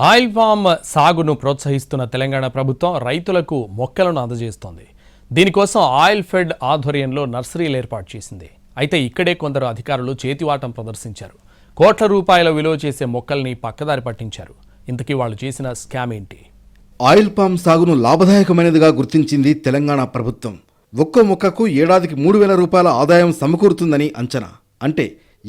Oil palm సాగును ప్రోత్సహిస్తున్న తెలంగాణ ప్రభుత్వం రైతులకు మొక్కలను అందజేస్తోంది. దీనికోసం ఆయిల్ ఫెడ్ ఆధ్వర్యంలో నర్సరీలు ఏర్పాటు చేసింది. అయితే ఇక్కడే కొందరు అధికారులు చేతివాటం ప్రదర్శించారు. కోట్ల రూపాయల విలువ చేసే మొక్కల్ని పక్కదారి పట్టించారు. ఇంతకీ వాళ్ళు చేసిన స్కామ్ ఏంటి? ఆయిల్ పామ్ సాగును లాభదాయకమైనదిగా గుర్తించింది తెలంగాణ ప్రభుత్వం. ఒక్కో మొక్కకు ఏడాదికి 3,000 రూపాయల ఆదాయం సమకూరుతుందని అంచనా. అంటే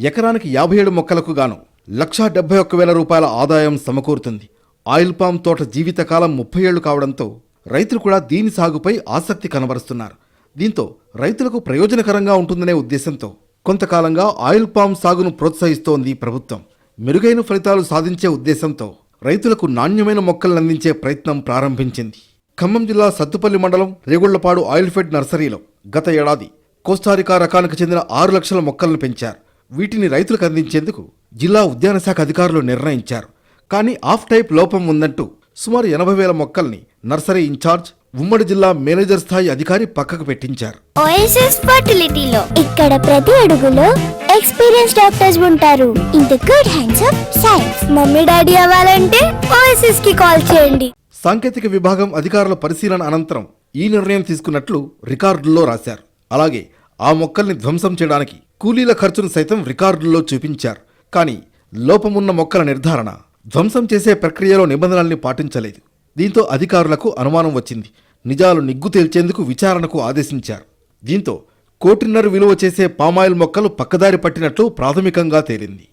ఎకరానికి 57 మొక్కలకు గాను 1,71,000 రూపాయల ఆదాయం సమకూరుతుంది. ఆయిల్ పామ్ తోట జీవితకాలం 30 ఏళ్లు కావడంతో రైతులు కూడా దీని సాగుపై ఆసక్తి కనబరుస్తున్నారు. దీంతో రైతులకు ప్రయోజనకరంగా ఉంటుందనే ఉద్దేశంతో కొంతకాలంగా ఆయిల్ పామ్ సాగును ప్రోత్సహిస్తోంది ప్రభుత్వం. మెరుగైన ఫలితాలు సాధించే ఉద్దేశంతో రైతులకు నాణ్యమైన మొక్కలను అందించే ప్రయత్నం ప్రారంభించింది. ఖమ్మం జిల్లా సత్తుపల్లి మండలం రేగుళ్లపాడు ఆయిల్ ఫెడ్ నర్సరీలో గత ఏడాది కోస్టారికా రకానికి చెందిన 6 లక్షల మొక్కలను పెంచారు. వీటిని రైతులకు అందించేందుకు జిల్లా ఉద్యాన శాఖ అధికారులు నిర్ణయించారు. కానీ ఆఫ్ టైప్ లోపం ఉందంటూ సుమారు 80,000 మొక్కల్ని నర్సరీ ఇన్ఛార్జ్ ఉమ్మడి జిల్లా మేనేజర్ స్థాయి అధికారి పక్కకు పెట్టించారు. ఓఎస్ఎస్ ఫర్టిలిటీలో ఇక్కడ ప్రతి అడుగులో ఎక్స్పీరియన్స్ డాక్టర్స్ ఉంటారు. In the good hands of science. Mummy daddy అవ్వాలంటే ఓఎస్ఎస్ కి కాల్ చేయండి. సాంకేతిక విభాగం అధికారుల పరిశీలన అనంతరం ఈ నిర్ణయం తీసుకున్నట్లు రికార్డుల్లో రాశారు. అలాగే ఆ మొక్కల్ని ధ్వంసం చేయడానికి కూలీల ఖర్చును సైతం రికార్డుల్లో చూపించారు. కానీ లోపమున్న మొక్కల నిర్ధారణ, ధ్వంసం చేసే ప్రక్రియలో నిబంధనల్ని పాటించలేదు. దీంతో అధికారులకు అనుమానం వచ్చింది. నిజాలు నిగ్గు తేల్చేందుకు విచారణకు ఆదేశించారు. దీంతో 1.5 కోటి విలువ చేసే పామాయిల్ మొక్కలు పక్కదారి పట్టినట్లు ప్రాథమికంగా తేలింది.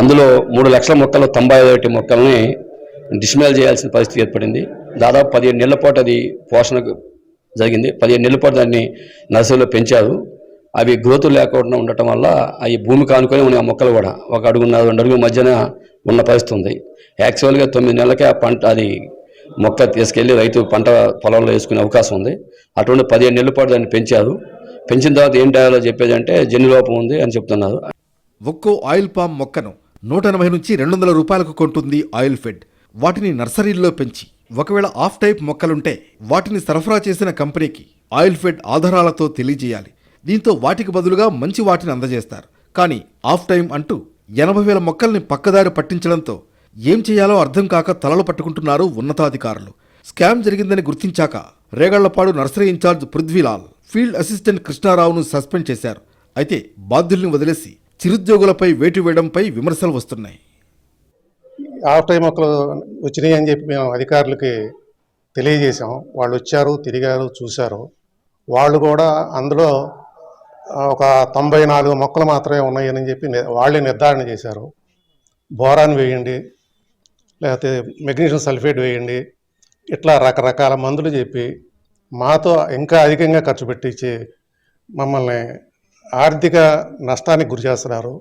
అందులో 3 లక్షల మొక్కలు 91 మొక్కల్ని డిస్మేల్ చేయాల్సిన పరిస్థితి ఏర్పడింది. దాదాపు 15 నెలల పాటు అది పోషణకు జరిగింది. 15 నెలల పాటు దాన్ని నర్సరీలో పెంచారు. అవి గ్రోత్ లేకుండా ఉండటం వల్ల అవి భూమికి ఆనుకొని ఉన్న మొక్కలు కూడా 1 అడుగున్నర 2 అడుగుల మధ్యన ఉన్న పరిస్థితి ఉంది. యాక్చువల్గా 9 నెలలకే ఆ పంట అది మొక్క తీసుకెళ్లి రైతు పంట పొలంలో వేసుకునే అవకాశం ఉంది. అటువంటి 15 నెలల పాటు దాన్ని పెంచారు. పెంచిన తర్వాత ఏం చేయాలో చెప్పేది అంటే జన్యులోపం ఉంది అని చెప్తున్నారు. ఒక్కో ఆయిల్ పామ్ మొక్కను 180 నుంచి 200 రూపాయలకు కొంటుంది ఆయిల్ ఫెడ్. వాటిని నర్సరీల్లో పెంచి ఒకవేళ ఆఫ్ టైప్ మొక్కలుంటే వాటిని సరఫరా చేసిన కంపెనీకి ఆయిల్ ఫెడ్ ఆధారాలతో తెలియజేయాలి. దీంతో వాటికి బదులుగా మంచి వాటిని అందజేస్తారు. కానీ ఆఫ్ టైం అంటూ 80,000 మొక్కల్ని పక్కదారి పట్టించడంతో ఏం చేయాలో అర్థం కాక తలలు పట్టుకుంటున్నారు ఉన్నతాధికారులు. స్కామ్ జరిగిందని గుర్తించాక Regallapadu nursery incharge Prithvilal, field assistant కృష్ణారావును సస్పెండ్ చేశారు. అయితే బాధ్యుల్ని వదిలేసి చిరుద్యోగులపై వేటు వేయడంపై విమర్శలు వస్తున్నాయి. ఆఫ్ టైం మొక్కలు వచ్చినాయి అని చెప్పి మేము అధికారులకి తెలియజేశాం. వాళ్ళు వచ్చారు, తిరిగారు, చూశారు. వాళ్ళు కూడా అందులో ఒక 94 మొక్కలు మాత్రమే ఉన్నాయని చెప్పి వాళ్ళే నిర్ధారణ చేశారు. బోరాన్ వేయండి, లేకపోతే మెగ్నీషియం సల్ఫేట్ వేయండి, ఇట్లా రకరకాల మందులు చెప్పి మాతో ఇంకా అధికంగా ఖర్చు పెట్టించి మమ్మల్ని ఆర్థిక నష్టానికి గురి చేస్తున్నారు.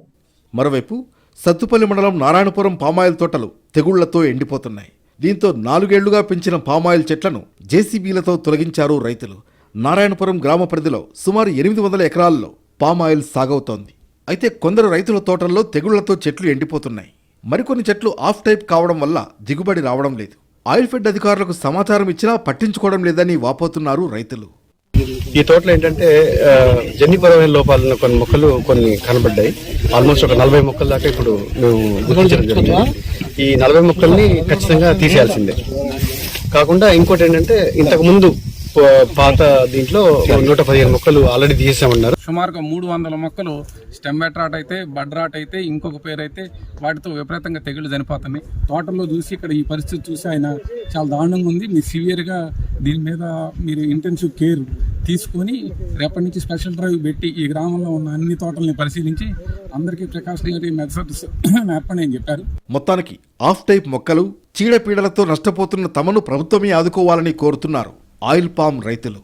మరోవైపు సత్తుపల్లి మండలం నారాయణపురం పామాయిల్ తోటలు తెగుళ్లతో ఎండిపోతున్నాయి. దీంతో 4 ఏళ్లుగా పెంచిన పామాయిల్ చెట్లను జేసీబీలతో తొలగించారు రైతులు. నారాయణపురం గ్రామ పరిధిలో సుమారు 800 ఎకరాల్లో పామాయిల్ సాగవుతోంది. అయితే కొందరు రైతుల తోటల్లో తెగుళ్లతో చెట్లు ఎండిపోతున్నాయి. మరికొన్ని చెట్లు ఆఫ్ టైప్ కావడం వల్ల దిగుబడి రావడం లేదు. ఆయిల్ ఫెడ్ అధికారులకు సమాచారం ఇచ్చినా పట్టించుకోవడం లేదని వాపోతున్నారు రైతులు. ఈ తోటలో ఏంటంటే జన్యుపరమైన లోపాలున్న కొన్ని మొక్కలు కొన్ని కనబడ్డాయి. ఆల్మోస్ట్ ఒక 40 మొక్కల దాకా ఇప్పుడు మేము గుర్తించడం జరిగింది. ఈ 40 మొక్కల్ని ఖచ్చితంగా తీసేయాల్సిందే. కాకుండా ఇంకోటి ఏంటంటే ఇంతకు ముందు పాత దీంట్లో 115 మొక్కలు ఆల్రెడీ తీసేసామన్నారు. సుమారుగా 300 మొక్కలు స్టెమ్ రాట్ అయితే, బడ్ రాట్ అయితే, ఇంకొక పేరు అయితే వాటితో విపరీతంగా తెగుళ్ళు చనిపోతున్నాయి. తోటల్లో చూసి ఇక్కడ ఈ పరిస్థితి చూసి ఆయన చాలా దారుణంగా ఉంది. మీరు సివియర్గా దీని మీద మీరు ఇంటెన్సివ్ కేర్ తీసుకొని రేపటి నుంచి స్పెషల్ డ్రైవ్ పెట్టి ఈ గ్రామంలో ఉన్న అన్ని తోటల్ని పరిశీలించి అందరికీ ప్రికాషనరీ మెథడ్స్ నేర్పండి అని చెప్పారు. మొత్తానికి ఆఫ్ టైప్ మొక్కలు, చీడపీడలతో నష్టపోతున్న తమను ప్రభుత్వమే ఆదుకోవాలని కోరుతున్నారు ఆయిల్ పామ్ రైతులు.